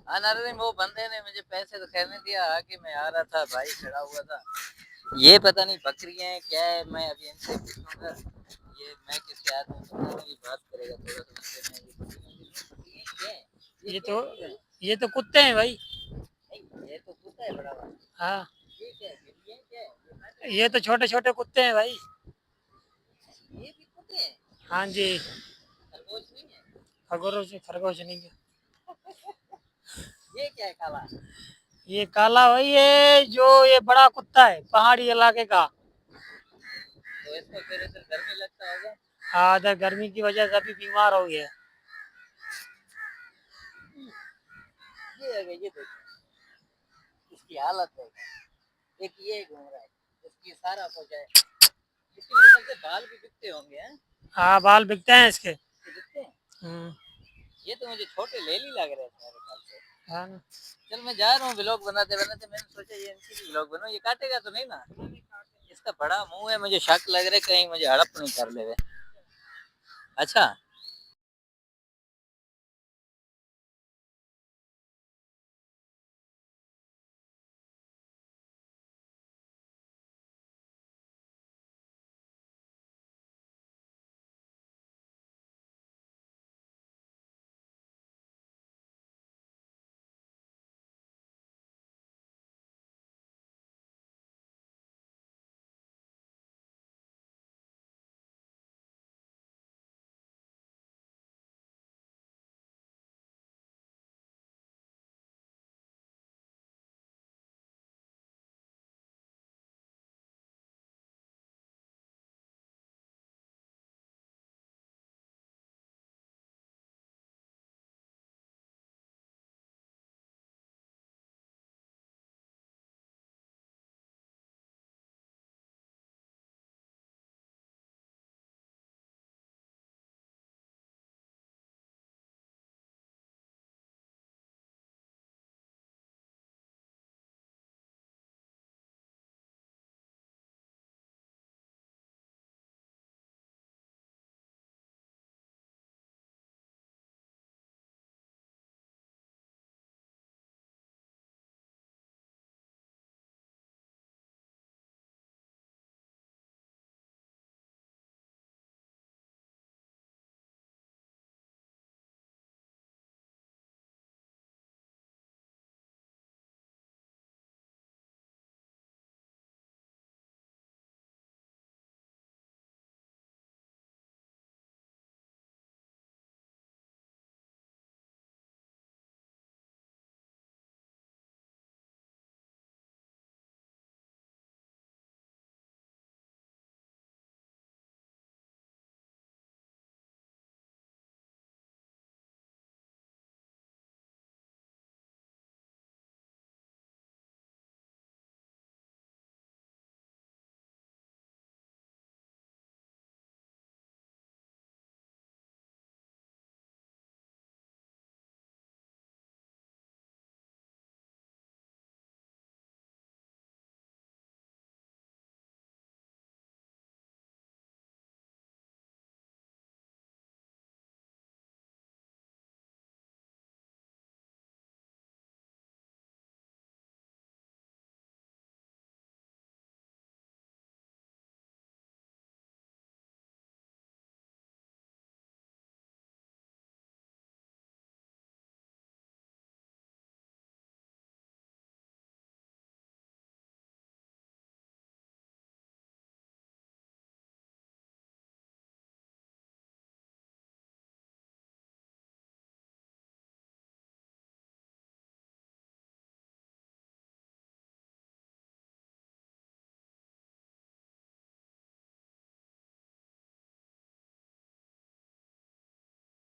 अरे वो बंदे ने मुझे पैसे तो खैर नहीं दिया, आके मैं आ रहा था, भाई खड़ा हुआ था। ये पता नहीं बकरियां हैं क्या है, मैं अभी इनसे पूछूंगा। ये मैं किसके आदमी पता नहीं बात करेगा थोड़ा सा मुझसे। मैं ये बकरियां क्या है? ये क्या तो चीज है? ये तो कुत्ते हैं भाई। नहीं, ये तो कुत्ता है बड़ा वाला। हाँ, ये क्या है फिर? ये क्या है? ये काटेगा ये तो छोटे छोटे कुत्ते हैं भाई। क्या? ये भी कुत्ते हैं? हाँ जी। खरगोश नहीं है? खरगोश खरगोश नहीं है। ये क्या है काला? ये काला भाई, ये बड़ा कुत्ता है पहाड़ी इलाके का। तो इसको फिर इधर गर्मी लगता होगा। हाँ, इधर गर्मी की वजह से अभी बीमार हो गया। ये है ये देखो, इसकी हालत है। एक ये घूम रहा है, इसकी सारा कुछ है। इसके मेरे ख्याल से बाल भी बिकते होंगे हैं। हाँ, बाल बिकते हैं इसके। ये बिकते हैं। हम्म। ये तो मुझे छोटे लेली लग रहे थे मेरे ख्याल से। हाँ ना। चल मैं जा रहा हूँ व्लॉग बनाते बनाते, मैंने सोचा ये इनकी भी व्लॉग बनाऊं। ये काटेगा तो नहीं ना? इसका बड़ा मुंह है, मुझे शक लग रहा है कहीं मुझे हड़प नहीं कर ले। अच्छा